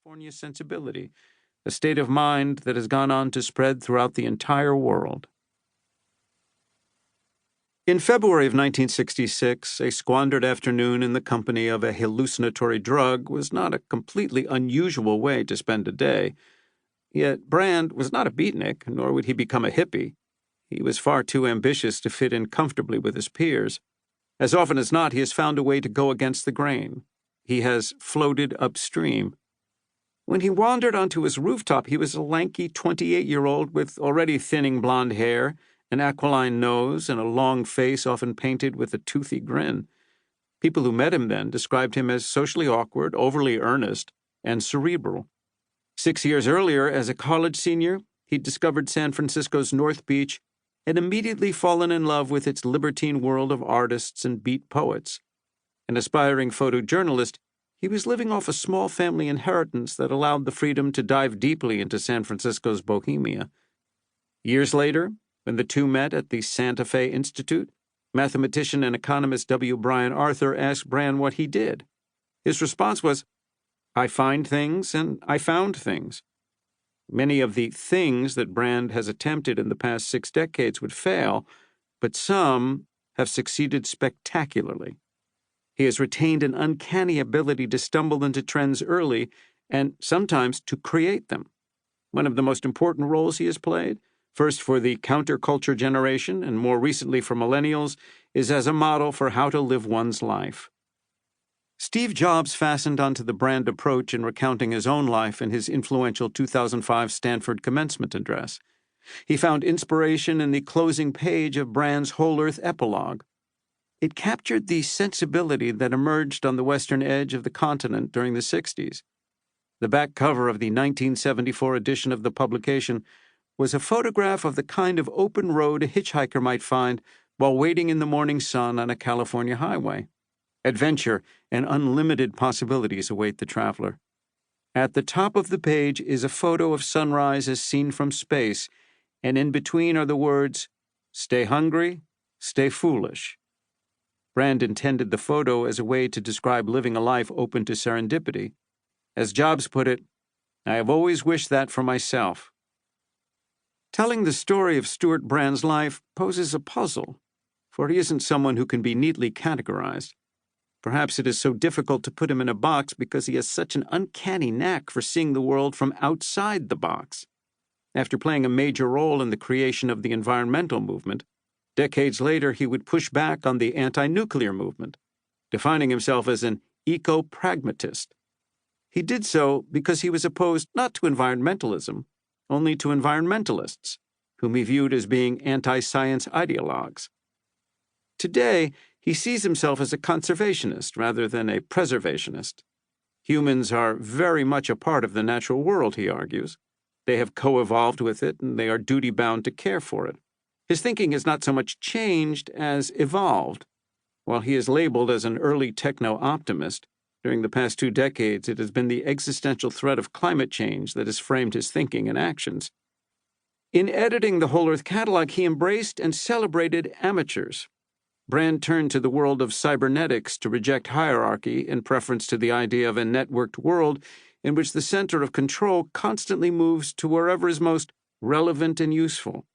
California sensibility, a state of mind that has gone on to spread throughout the entire world. In February of 1966, a squandered afternoon in the company of a hallucinatory drug was not a completely unusual way to spend a day. Yet Brand was not a beatnik, nor would he become a hippie. He was far too ambitious to fit in comfortably with his peers. As often as not, he has found a way to go against the grain. He has floated upstream. When he wandered onto his rooftop, he was a lanky 28-year-old with already thinning blonde hair, an aquiline nose, and a long face often painted with a toothy grin. People who met him then described him as socially awkward, overly earnest, and cerebral. 6 years earlier, as a college senior, he'd discovered San Francisco's North Beach and immediately fallen in love with its libertine world of artists and beat poets. An aspiring photojournalist, he was living off a small family inheritance that allowed the freedom to dive deeply into San Francisco's bohemia. Years later, when the two met at the Santa Fe Institute, mathematician and economist W. Brian Arthur asked Brand what he did. His response was, "I find things and I found things." Many of the things that Brand has attempted in the past 6 decades would fail, but some have succeeded spectacularly. He has retained an uncanny ability to stumble into trends early and sometimes to create them. One of the most important roles he has played, first for the counterculture generation and more recently for millennials, is as a model for how to live one's life. Steve Jobs fastened onto the Brand approach in recounting his own life in his influential 2005 Stanford commencement address. He found inspiration in the closing page of Brand's Whole Earth epilogue. It captured the sensibility that emerged on the western edge of the continent during the 60s. The back cover of the 1974 edition of the publication was a photograph of the kind of open road a hitchhiker might find while waiting in the morning sun on a California highway. Adventure and unlimited possibilities await the traveler. At the top of the page is a photo of sunrise as seen from space, and in between are the words, "Stay hungry, stay foolish." Brand intended the photo as a way to describe living a life open to serendipity. As Jobs put it, "I have always wished that for myself." Telling the story of Stewart Brand's life poses a puzzle, for he isn't someone who can be neatly categorized. Perhaps it is so difficult to put him in a box because he has such an uncanny knack for seeing the world from outside the box. After playing a major role in the creation of the environmental movement, decades later he would push back on the anti-nuclear movement, defining himself as an eco-pragmatist. He did so because he was opposed not to environmentalism, only to environmentalists, whom he viewed as being anti-science ideologues. Today, he sees himself as a conservationist rather than a preservationist. Humans are very much a part of the natural world, he argues. They have co-evolved with it, and they are duty-bound to care for it. His thinking has not so much changed as evolved. While he is labeled as an early techno-optimist, during the past 2 decades it has been the existential threat of climate change that has framed his thinking and actions. In editing the Whole Earth catalog, he embraced and celebrated amateurs. Brand turned to the world of cybernetics to reject hierarchy in preference to the idea of a networked world in which the center of control constantly moves to wherever is most relevant and useful.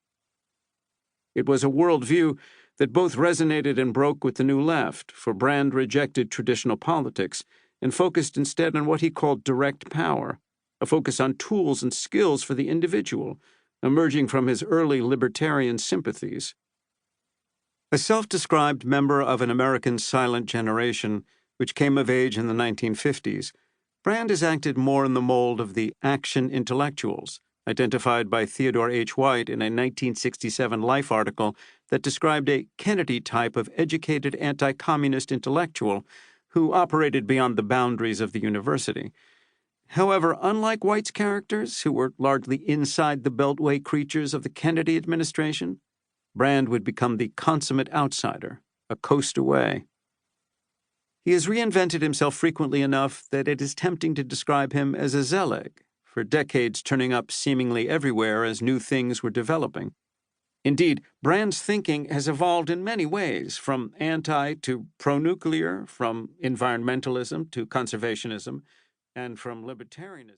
It was a worldview that both resonated and broke with the New Left, for Brand rejected traditional politics and focused instead on what he called direct power, a focus on tools and skills for the individual, emerging from his early libertarian sympathies. A self-described member of an American silent generation, which came of age in the 1950s, Brand has acted more in the mold of the action intellectuals, identified by Theodore H. White in a 1967 Life article that described a Kennedy type of educated anti-communist intellectual who operated beyond the boundaries of the university. However, unlike White's characters, who were largely inside the beltway creatures of the Kennedy administration, Brand would become the consummate outsider, a coast away. He has reinvented himself frequently enough that it is tempting to describe him as a Zelig, for decades turning up seemingly everywhere as new things were developing. Indeed, Brand's thinking has evolved in many ways, from anti to pro-nuclear, from environmentalism to conservationism, And from libertarianism.